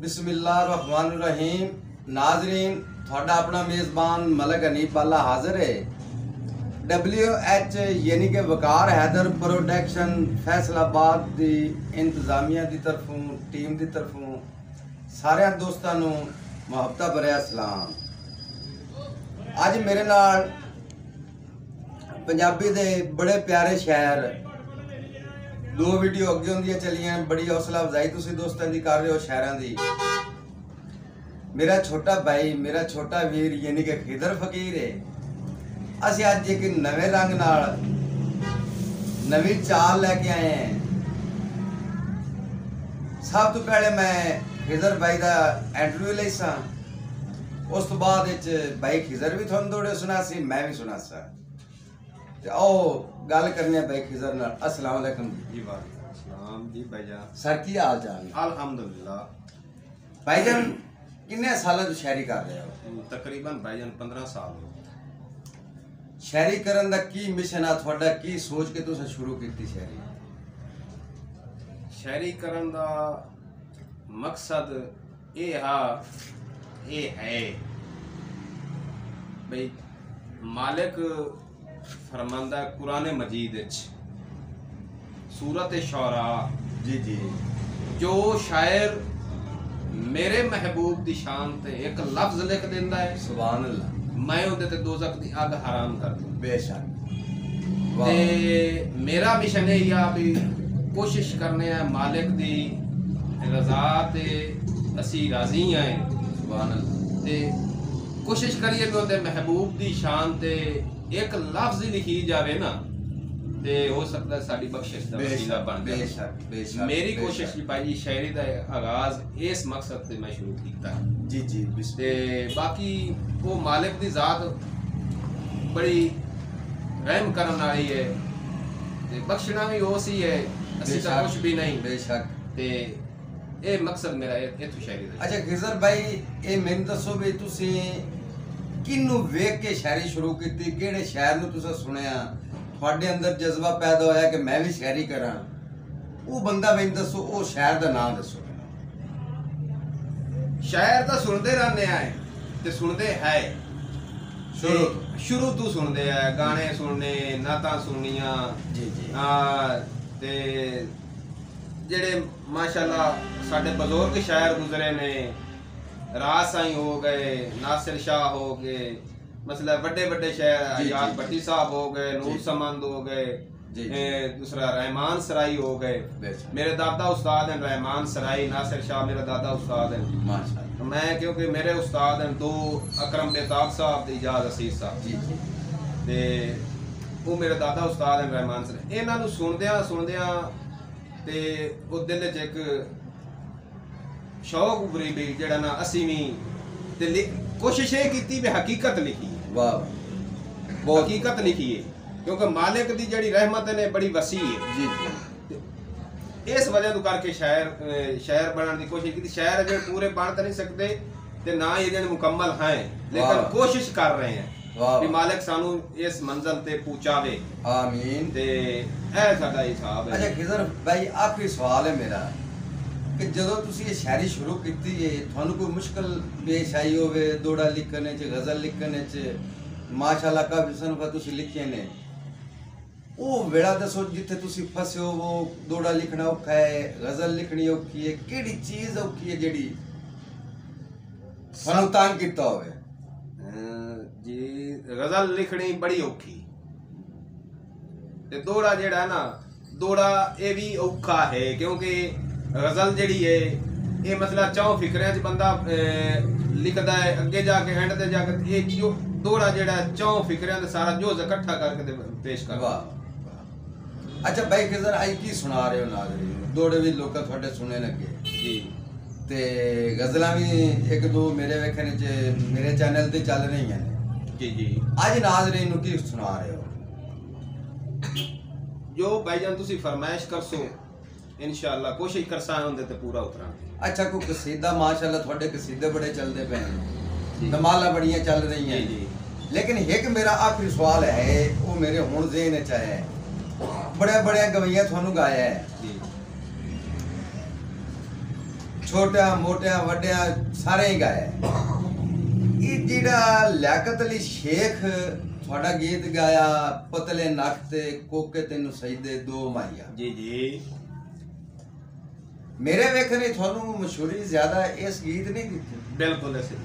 बिस्मिल्लाहिर्रहमानिर्रहीम। नाजरीन, थोड़ा अपना मेज़बान मलक हनीफ वाला हाजिर है। WH यानी कि वकार हैदर प्रोडक्शन फैसलाबाद की इंतजामिया की तरफों टीम की तरफों सारे दोस्तों को मुहब्बत भरिया सलाम। अज मेरे नाल पंजाबी दे बड़े प्यारे शायर दो वीडियो अगे होंदियां चलियां, बड़ी हौसला अफजाई तुसी दोस्तों की कर रहे हो शायरां दी। मेरा छोटा भाई, मेरा छोटा वीर यानी कि खिदर फकीर है। असीं अज एक नवे रंग नाल नवी चाल लैके आए हैं। सब तो पहले मैं खिदर भाई का इंटरव्यू ली सा, उस तो बाद भाई खिदर भी थोड़ा थोड़े सुना सी, मैं भी सुना सा। ते आओ गल करने भाई खिदर नाल। अस्सलाम वालेकुम जी। वालेकुम अस्सलाम जी भाईजान। सर की हाल चाल है? अल्हम्दुलिल्लाह। भाईजान किन्ने सालों तो शायरी कर रहे हो? तकरीबन भाईजान 15 साल हो। शायरी करन दा की मिशन आ थोड़ा, की सोच के तुसें शुरू की शायरी? शायरी करन दा मकसद ये है भाई, मालिक फरमांदा कुरान मजीद सूरत शौरा जी जी, जो शायर मेरे महबूब दी शान ते एक लफ्ज लिख देंदा है, सुभान अल्लाह, मैं उहदे ते दोज़ख दी अग हराम कर दूं। बेशक। ते मेरा मिशन है या भी कोशिश करने है मालिक दी रज़ा ते असी राज़ी हैं। सुभान अल्लाह। ते कोशिश करिए कि उहदे महबूब दी शान ते एक लफ्ज ही लिखी जावे ना, ते हो सकता है साडी बख्शिश दा वसीला बन जाए। बेशक बेशक। मेरी कोशिश की भाई शायरी दा आगाज इस मकसद से मैं शुरू कीता है। जी जी। ते बाकी वो मालिक दी जात बड़ी रहम करने वाली है, ते बख्शना भी उसी है, असि तो कुछ भी नहीं। बेशक। ते ये मकसद मेरा इथों शायरी दा। अच्छा खिजर भाई, ये मैनूं दसो भी तुसी किन्नू वेख के शायरी शुरू की? किहड़े शायर नूं तुसां सुनिया, तुहाडे अंदर जज्बा पैदा होया कि मैं भी शायरी करा? वो बंदा मैनूं दसो, वो शायर दा नाम दसो। शायर तो सुनते रहने हैं ते सुनते है, शुरू तो सुनते हैं, गाने सुनने, नाता सुननिया जी जी। ते जेड़े माशाल्लाह साडे बुजुर्ग शायर गुजरे ने, राज साईं हो गए, नासिर शाह हो गए, मतलब बड़े बड़े शायर, याद भट्टी साहब हो गए, नूर समंद हो गए, दूसरा रहमान सराई हो गए। मेरे दादा उस्ताद हैं रहमान सराई, नासिर शाह मेरा दादा उस्ताद हैं माशाल्लाह। मैं क्योंकि मेरे उस्ताद हैं दो, अकरम बेताब साहब ते इजाज असीस साहब जी जी, ते वो मेरे दादा उस्ताद हैं रहमान सराई। इन्हां नूं सुनदियां ते वो दिल च एक शौक उभरी भी, जेड़ा ना असी भी ते कोशिश ये की भी हकीकत लिखी। वाह, हकीकत लिखी है, क्योंकि मालिक दी जड़ी रहमत ने बड़ी वसी है जी जी। इस वजह तो करके शायर बनने की कोशिश की। शायर अगर पूरे बन तो नहीं सकते ते ना ही जने मुकम्मल हैं, लेकिन कोशिश कर रहे हैं कि मालिक सानू इस मंजिल ते पहुंचावे। आमीन। ते ऐ साडा हिसाब है। अच्छा खिजर भाई, आखिरी सवाल है मेरा कि जदों तुसी ये शायरी शुरू की है, थानू कोई मुश्किल पेश आई होवे दोड़ा लिखने च, गजल लिखने च? माशाल्लाह काफी सनफा तुसी लिखे ने, वो वेड़ा दसो जिथे तुसी फसे हो। वो दोड़ा लिखना औखा है, गजल लिखनी औखी है, केड़ी चीज औखी है जेड़ी थानू तंग कीता होवे? जी गजल लिखनी बड़ी औखी, ते दोड़ा जेड़ा ना, दोड़ा ये भी औखा है, क्योंकि गजल जड़ी है ये मतलब चौ फिक्रियां च बंदा लिखदा है, अगे जाके एंड ते जाके ये जो दोड़ा जेड़ा चौ फिक्रियां ते सारा जोज इकट्ठा करके पेश कर। वाह। अच्छा भाई खिजर आई की सुना रहे हो नाज़रीन? दोड़े भी लोग थोड़े सुने लगे जी, ते गजलां भी एक दो मेरे वेखने च मेरे चैनल ते चल रही हैं जी जी। अज नाज़रीन नूं की सुना रहे हो? जो भाईजान तुसी फरमाइश करसो इंशाअल्लाह कोशिश करसा उहदे ते पूरा उतरां। अच्छा कोई कसीदा, माशाअल्लाह थोड़े कसीदे बड़े चलते पे हैं, धमाला बड़ियां चल रही हैं जी। लेकिन एक मेरा आखिरी सवाल है, वो मेरे हुण ज़हन च है, बड़े बड़े गवैया थानू गाया है, ਛੋਟਿਆਂ ਮੋਟਿਆਂ ਵੱਡਿਆਂ ਸਾਰੇ ਹੀ ਗਾਇਆ। ਇਹ ਜਿਹੜਾ ਲਿਆਕਤ ਅਲੀ ਸ਼ੇਖ ਤੁਹਾਡਾ ਗੀਤ ਗਾਇਆ ਪਤਲੇ ਨੱਕ ਤੇ ਕੋਕੇ ਤੈਨੂੰ ਸਜਦੇ ਦੋ ਮਾਈਆ, ਜੀ ਜੀ, ਮੇਰੇ ਵੇਖਣੇ ਤੁਹਾਨੂੰ ਮਸ਼ਹੂਰੀ ਜ਼ਿਆਦਾ ਇਸ ਗੀਤ ਨਹੀਂ ਦਿੱਤੀ। ਬਿਲਕੁਲ ਐਸੇ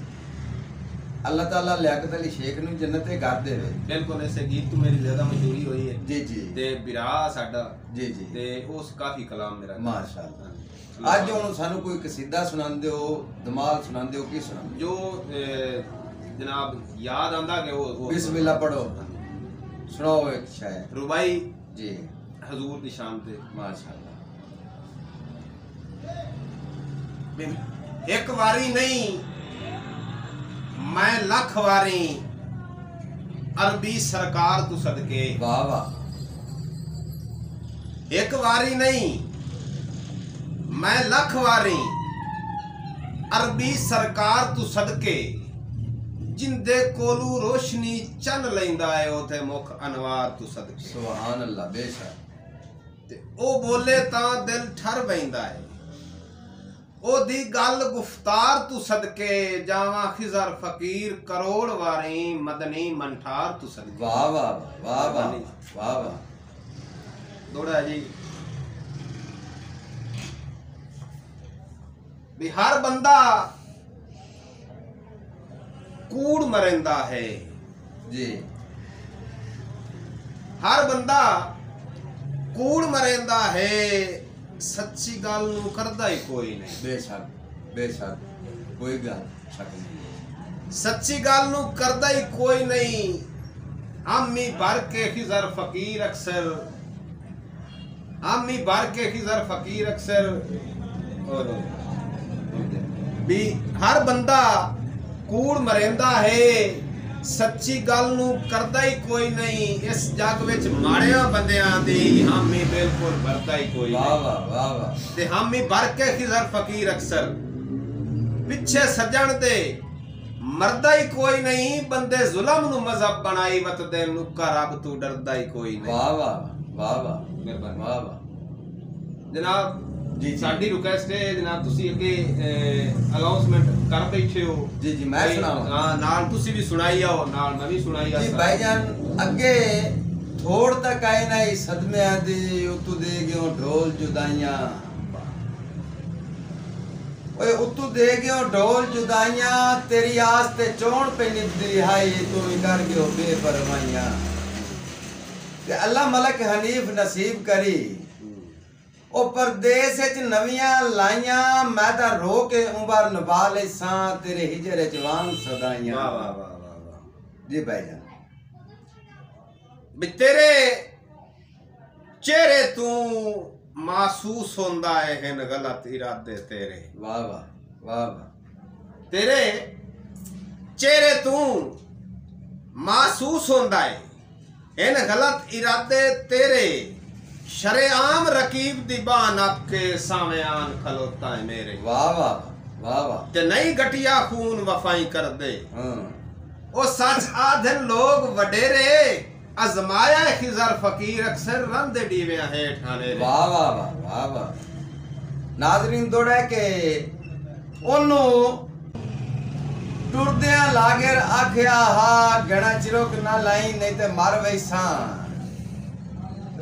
ਅੱਲਾਹ ਤਾਲਾ ਲਿਆਕਤ ਅਲੀ ਸ਼ੇਖ ਨੂੰ ਜੰਨਤੇ ਕਰ ਦੇਵੇ। ਬਿਲਕੁਲ ਐਸੇ ਗੀਤ ਤੋਂ ਮੇਰੀ ਜ਼ਿਆਦਾ ਮਸ਼ਹੂਰੀ ਹੋਈ ਹੈ ਜੀ ਜੀ ਤੇ ਵਿਰਾਹ ਸਾਡਾ ਜੀ ਜੀ ਤੇ ਉਸ ਕਾਫੀ ਕਲਾਮ ਮੇਰਾ। ਮਾਸ਼ਾਅੱਲਾ। ਅੱਜ ਹੁਣ ਸਾਨੂੰ ਕੋਈ ਕਸੀਦਾ ਸੁਣਾਉਂਦੇ ਹੋ, ਦਮਾਲ ਸੁਣਾਉਂਦੇ ਹੋ, ਕੀ ਸੁਣਾਉਂਦੇ ਜੋ ਜਨਾਬ ਯਾਦ ਆਂਦਾ ਕਿ ਉਹ ਬਿਸਮਿल्लाह ਪੜੋ, ਸੁਣਾਓ ਇੱਕ ਸ਼ਾਇਰ। ਰੁਬਾਈ ਜੀ ਹਜ਼ੂਰ ਦੀ ਸ਼ਾਨ ਤੇ। ਮਾਸ਼ਾਅੱਲਾ। ਇੱਕ ਵਾਰੀ ਨਹੀਂ ਮੈਂ ਲੱਖ ਵਾਰੀ ਅਰਬੀ ਸਰਕਾਰ ਤੂੰ ਸਦਕੇ। ਵਾਹ ਵਾਹ। ਇੱਕ ਵਾਰੀ ਨਹੀਂ ਮੈਂ ਲੱਖ ਵਾਰੀ ਅਰਬੀ ਸਰਕਾਰ ਤੂੰ ਸਦਕੇ, ਜਿੰਦੇ ਕੋਲੂ ਰੋਸ਼ਨੀ ਚੰਨ ਲੈਂਦਾ ਏ ਉਥੇ ਮੁਖ ਅਨਵਾਰ ਤੂੰ ਸਦਕੇ। ਸੁਭਾਨ ਅੱਲਾਹ। ਬੇਸ਼ੱਕ। ਤੇ ਉਹ ਬੋਲੇ ਤਾਂ ਦਿਲ ਠਰ ਬੈਂਦਾ ਏ, ਉਹਦੀ ਗੱਲ ਗੁਫਤਾਰ ਤੂੰ ਸਦਕੇ, ਜਾਵਾਂ ਖਿਜ਼ਰ ਫਕੀਰ ਕਰੋੜ ਵਾਰੀ ਮਦਨੀ ਮੰਠਾਰ ਤੂੰ ਸਦਕੇ। ਵਾਹ ਵਾਹ ਵਾਹ ਵਾਹ ਵਾਹ ਵਾਹ। ਦੋੜਾ ਜੀ ਵੀ ਹਰ ਬੰਦਾ ਕੂੜ ਮਰਿੰਦਾ ਹੈ ਜੀ। ਹਰ ਬੰਦਾ ਕੂੜ ਮਰਿੰਦਾ ਹੈ, ਸੱਚੀ ਗੱਲ ਨੂੰ ਕਰਦਾ ਹੀ ਕੋਈ ਨਹੀਂ। ਬੇਸ਼ੱਕ ਬੇਸ਼ੱਕ, ਕੋਈ ਗੱਲ ਸ਼ੱਕ ਨਹੀਂ। ਸੱਚੀ ਗੱਲ ਨੂੰ ਕਰਦਾ ਹੀ ਕੋਈ ਨਹੀਂ। ਆਮੀ ਭਰ ਕੇ ਖਿਜ਼ਰ ਫਕੀਰ ਅਕਸਰ, ਆਮੀ ਭਰ ਕੇ ਖਿਜ਼ਰ ਫਕੀਰ ਅਕਸਰ। ਔਰ ਵੀ ਹਰ ਬੰਦਾ ਕੂੜ ਮਰਿੰਦਾ ਹੈ, ਸੱਚੀ ਗੱਲ ਨੂੰ ਕਰਦਾ ਹੀ ਕੋਈ ਨਹੀਂ। ਇਸ ਜੱਗ ਵਿੱਚ ਮਾੜਿਆਂ ਬੰਦਿਆਂ ਦੀ ਹਾਮੀ ਬਿਲਕੁਲ ਭਰਦਾ ਹੀ ਕੋਈ ਵਾਹ ਨਹੀਂ। ਵਾਹ ਵਾਹ ਵਾਹ। ਤੇ ਹਾਮੀ ਭਰ ਕੇ ਖਿਜ਼ਰ ਫਕੀਰ ਅਕਸਰ, ਪਿੱਛੇ ਸੱਜਣ ਦੇ ਮਰਦਾ ਹੀ ਕੋਈ ਨਹੀਂ। ਬੰਦੇ ਜ਼ੁਲਮ ਨੂੰ ਮਜ਼ਹਬ ਬਣਾਈ ਵਤਦੇ ਨੂੰ ਰੱਬ ਤੂੰ ਡਰਦਾ ਹੀ ਕੋਈ ਨਹੀਂ। ਵਾਹ ਵਾਹ ਵਾਹ ਵਾਹ। ਮਿਹਰਬਾਨੀ। ਵਾਹ ਵਾਹ। ਜਨਾਬ ਜੀ ਸਾਡੀ ਰਿਕੁਐਸਟ ਹੈ ਜਨਾਬ, ਤੁਸੀਂ ਅੱਗੇ ਅਨਾਉਂਸਮੈਂਟ ਕਰ ਬੈਠੇ ਹੋ। ਜੀ ਜੀ ਮੈਂ ਸੁਣਾਵਾਂ। ਹਾਂ, ਨਾਲ ਤੁਸੀਂ ਵੀ ਸੁਣਾਈ ਆਓ, ਨਾਲ ਮੈਂ ਵੀ ਸੁਣਾਈ ਆ। ਜੀ ਭਾਈਜਾਨ ਅੱਗੇ ਥੋੜ ਤੱਕ ਆਏ ਨਾ ਇਹ ਸਦਮਿਆਂ ਦੀ, ਉਤੋਂ ਦੇ ਗਿਓ ਢੋਲ ਜੁਦਾਈਆਂ। ਓਏ ਉਤੋਂ ਦੇ ਗਿਓ ਢੋਲ ਜੁਦਾਈਆਂ, ਤੇਰੀ ਆਸ ਤੇ ਚੋਣ ਪੈ ਨਿਭਦੀ ਹਾਈ, ਤੂੰ ਹੀ ਕਰ ਗਿਓ ਬੇਪਰਵਾਈਆਂ। ਤੇ ਅੱਲਾ ਮਲਕ ਹਨੀਫ ਨਸੀਬ ਕਰੀ ਉਹ ਪਰਦੇਸ ਵਿੱਚ ਨਵੀਆਂ ਲਾਈਆਂ, ਮੈਂ ਤਾਂ ਰੋ ਕੇ ਉਮਰ ਨਿਭਾ ਲੈ ਸਾਂ, ਤੇਰੇ ਹਿਜਰੇ ਜਵਾਨ ਸਦਾਈਆਂ। ਵਾਹ ਵਾਹ ਵਾਹ ਵਾਹ ਵਾਹ। ਜੀ ਭਾਈਜਾਨ। ਵੀ ਤੇਰੇ ਚਿਹਰੇ ਤੂੰ ਮਹਿਸੂਸ ਹੁੰਦਾ ਹੈ ਹਨ ਗਲਤ ਇਰਾਦੇ ਤੇਰੇ। ਵਾਹ ਵਾਹ ਵਾਹ ਵਾਹ। ਤੇਰੇ ਚਿਹਰੇ ਤੂੰ ਮਹਿਸੂਸ ਹੁੰਦਾ ਹੈ ਹਨ ਗਲਤ ਇਰਾਦੇ ਤੇਰੇ, ਸ਼ਰੇਆਮ ਰਕੀਬ ਦੀ ਬਾਹ ਨੱਪ ਕੇ ਸਾਵਿਆਨ ਖਲੋਤਾ ਹੈ ਮੇਰੇ। ਵਾਹ ਵਾਹ ਵਾਹ ਵਾਹ। ਤੇ ਨਹੀਂ ਗਟਿਆ ਖੂਨ ਵਫਾਈ ਕਰਦੇ। ਹਾਂ। ਉਹ ਸੱਚ ਆਧਨ ਲੋਗ ਵਡੇਰੇ, ਅਜ਼ਮਾਇਆ ਖਿਜ਼ਰ ਫਕੀਰ ਅਕਸਰ ਰੰਦੇ ਡੀਵਿਆਂ ਹੇਠ ਆਨੇ। ਵਾਹ ਵਾਹ ਵਾਹ ਵਾਹ ਵਾਹ। ਨਾਜ਼ਰੀਨ ਦੋੜਾ ਕੇ ਉਹਨੂੰ ਟੁਰਦਿਆਂ ਲਾਗਰ ਆਖਿਆ ਹਾ ਗਣਾ ਚਿਰੋਕ ਨਾ ਲਾਈ, ਨਹੀਂ ਤੇ ਮਰ ਵੈਸਾਂ।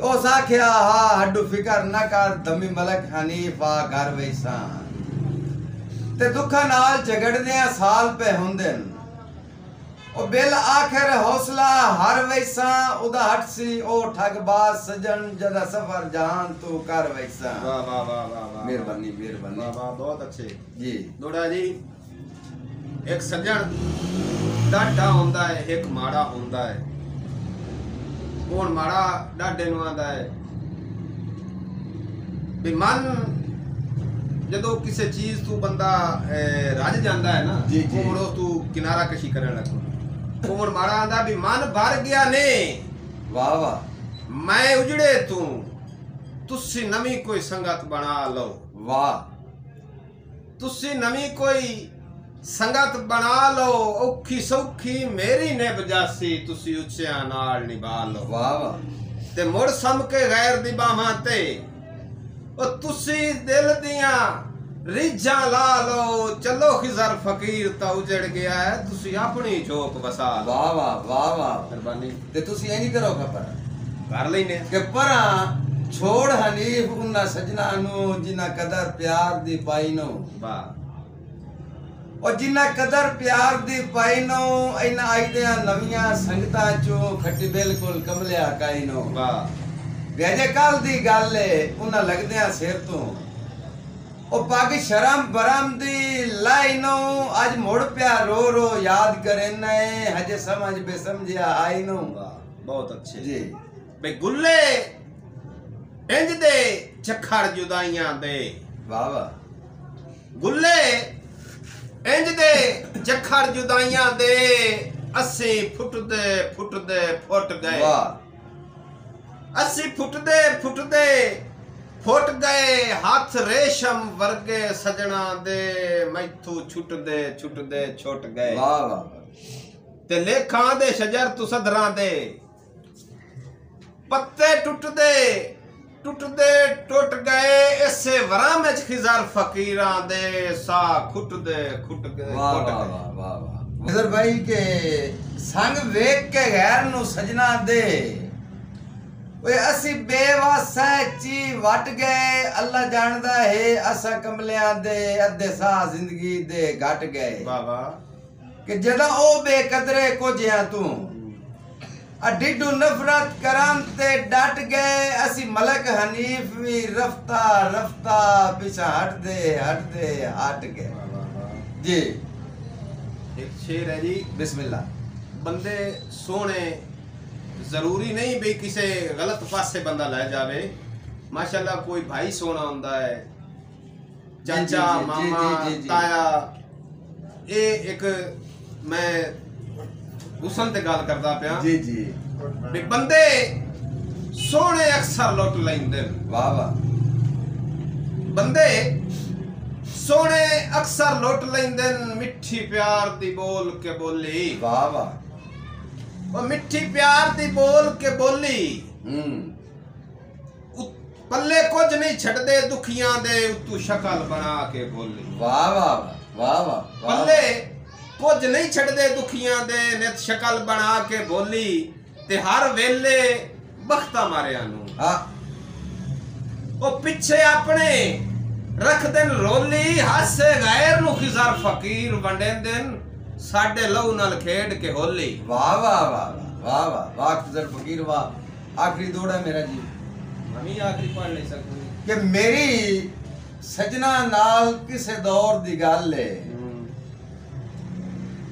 ਉਸ ਆਖਿਆ ਹਾ ਹੱਡੂ ਫਿਕਰ ਨਾ ਕਰ, ਦਮੀ ਮਲਕ ਹਨੀਫ ਆ ਘਰ ਵੈਸਾਂ। ਤੇ ਦੁੱਖਾਂ ਨਾਲ ਝਗੜਦਿਆਂ ਸਾਲ ਪੇ ਹੁੰਦੇ ਨੇ, ਉਹ ਬਿਲ ਆਖਰ ਹੌਸਲਾ ਹਰ ਵੈਸਾਂ। ਉਹਦਾ ਹੱਟ ਸੀ ਉਹ ਠਗਬਾਜ਼ ਸਜਣ, ਜਦਾ ਸਫਰ ਜਾਨ ਤੂੰ ਕਰ ਵੈਸਾਂ। ਵਾਹ ਵਾਹ ਵਾਹ ਵਾਹ ਵਾਹ। ਮਿਹਰਬਾਨੀ ਮਿਹਰਬਾਨੀ। ਵਾਹ ਵਾਹ, ਬਹੁਤ ਅੱਛੇ ਜੀ। ਦੋੜਾ ਜੀ ਇੱਕ ਸੱਜਣ ਡਾਢਾ ਹੁੰਦਾ ਹੈ, ਇੱਕ ਮਾੜਾ ਹੁੰਦਾ ਹੈ। ਹੁਣ ਮਾੜਾ ਡਾਢੇ ਨੂੰ ਆਂਦਾ ਹੈ ਵੀ ਮਨ ਜਦੋਂ ਕਿਸੇ ਚੀਜ਼ ਤੋਂ ਬੰਦਾ ਰੱਜ ਜਾਂਦਾ ਹੈ ਨਾ, ਜੀ, ਜੀ। ਉਹ ਉਸ ਤੋਂ ਕਿਨਾਰਾ ਕਸ਼ੀ ਕਰਨ ਲੱਗਾ। ਉਹ ਹੁਣ ਮਾੜਾ ਆਂਦਾ ਵੀ ਮਨ ਭਰ ਗਿਆ ਨੇ, ਵਾਹ ਵਾਹ। ਮੈਂ ਉਜੜੇ ਤੂੰ, ਤੁਸੀਂ ਨਵੀਂ ਕੋਈ ਸੰਗਤ ਬਣਾ ਲਓ। ਵਾਹ। ਤੁਸੀਂ ਨਵੀਂ ਕੋਈ ਸੰਗਤ ਬਣਾ ਲਓ, ਔਖੀ ਸੌਖੀ ਮੇਰੀ ਨੇ ਬਜਾਸੀ, ਤੁਸੀਂ ਉੱਚਿਆਂ ਨਾਲ ਨਿਭਾ ਲਓ। ਵਾਹ ਵਾਹ। ਤੇ ਮੁੜ ਸਮ ਕੇ ਗੈਰ ਦੀ ਬਾਹਾਂ ਤੇ, ਉਹ ਤੁਸੀਂ ਦਿਲ ਦੀਆਂ रिझा ला लो चलो खिजर फकीर ता उजड़ गया है तुसी अपनी झोक वसा लो। वाह वाह वाह वाह। मेहरबानी ते तुसी ऐ नहीं करो खबर कर लेने कि परा छोड़ हनीफ उन्ना सजना नु जिन्ना कदर प्यार दी पाई नो। वाह और जिन्ना कदर प्यार दी पाई नो इना आईदियां नवियां संगतां चो खट्टी बिल्कुल कमलिया काई नो। वाह वेजे कल दी गल है उन्ना लगदियां सिर तो ओ पाकी शर्म बरम दी लाइनो आज मुड़ प्या रो रो याद करे न हजे समझ बेसमझिया आई नो। बहुत अच्छे जी बे गुल्ले इंज दे चखड़ जुदाइयां दे। वाह वाह। गुल्ले इंज दे चखड़ जुदाइयां दे अस्सी फुट दे फुट गए। वाह। अस्सी फुट दे फुट गए हाथ रेशम वर्गे सजना दे मैथू छुट दे छुट गए। वाह वाह। ते लेखां दे शजर तू सदरां दे पत्ते टुट गए इसे वराम विच खिजर फकीरां दे सा खुट गए। वाह वाह वाह वाह। खिजर भाई के संग वेख के गैर नु सजना दे ओए असी बेवासा ची वट गए अल्लाह जानदा है असा कमलियां दे अद्धे सा जिंदगी दे घट गए। वाह वाह। कि जदा ओ बेकदरे को जिया तू अडिडू नफरत करन ते डट गए असी मलक हनीफ भी रफ्ता रफ्ता पीछा हट दे हट गए। जी एक शेर है जी बिस्मिल्लाह। बंदे सोने जरूरी नहीं भी किसी गलत पासे बंदा ले जावे। माशाल्लाह कोई भाई सोना हुंदा है चाचा मामा ताया ये एक मैं हुसन ते गल करदा पिया। जी जी भी बंदे सोने अक्सर लुट लैंदे। वाह वाह। बंदे सोने अक्सर लुट लैंदे मिठी प्यार दी बोल के बोली। वाह वाह। वो मिठी प्यार दी बोल के बोली पल्ले कुछ नहीं छड़दे दुखियां दे तू शक्ल बना के बोली। वाह वाह वाह वाह। पल्ले कुछ नहीं छड़दे दुखियां दे नित शक्ल बना के बोली ते हर वेले बख्ता मारिया नु ओ पीछे अपने रख दिन रोली हासे गैर नु खिजर फकीर वंडे दिन साडे लहू नाल खेड के होली। वाह वाह वाह वाह वाह वाह खिजर फकीर वाह। आखिरी दौड़ा मेरा जी हम ही आखिरी पढ़ नहीं सकते कि मेरी सजना नाल किसे दौर दी गल है।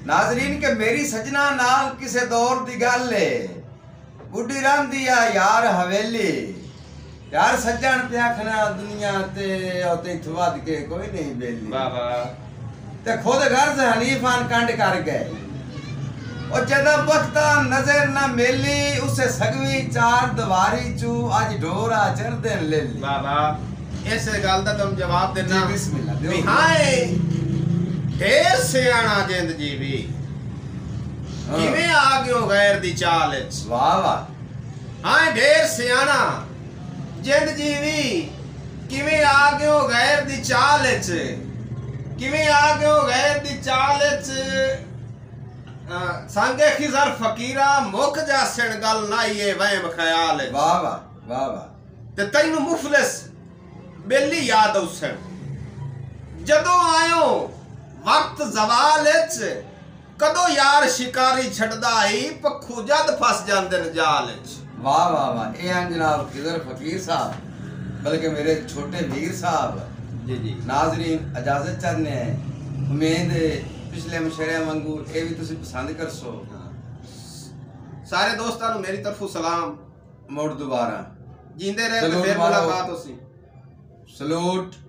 नाजरीन के मेरी सजना नाल किसे दौर दी गल है बुढ़ी रंदी आ यार हवेली यार सज्जन प्याखना दुनिया ते ओते थवद के कोई नहीं बेली। वाह वाह। ते खुद घर से हनीफान कंड कर गए और जदा बख्ता नजर न मेली उसे सगवी चार दवारी चू आज ढोरा चर देन ले ली। वाह वाह। इस गल दा तुम जवाब देना जी बिस्मिल्लाह भी हाय ढेर सियाना जिंद जीवी किवें आ गयो गैर दी चाल विच। वाह वाह। हाय ढेर सियाना जिंद जीवी किवें आ गयो गैर दी चाल विच किवें आ गयो गैर दी चाल विच सांगे खिजर फकीरा मुक जा सिण गल नाईए वहम ख्याल। वाह वाह वाह वाह। ते तैनू मुफलिस बेली याद उसन जदों आयो वक्त जवाल विच कदों यार शिकारी छड़दा ही पखू जद फस जांदे न जाल विच। वाह वाह वाह। ए जनाब खिजर फकीर साहब बल्कि मेरे छोटे वीर साहब जी नाजरीन इजाजत चाहने हैं उम्मीद पिछले मुशरे वांगू ये भी तुसी पसंद कर सो। सारे दोस्तां नू मेरी तरफों सलाम मुड़ दोबारा जींदे रहे ते फिर मुलाकात होसी। सलूट।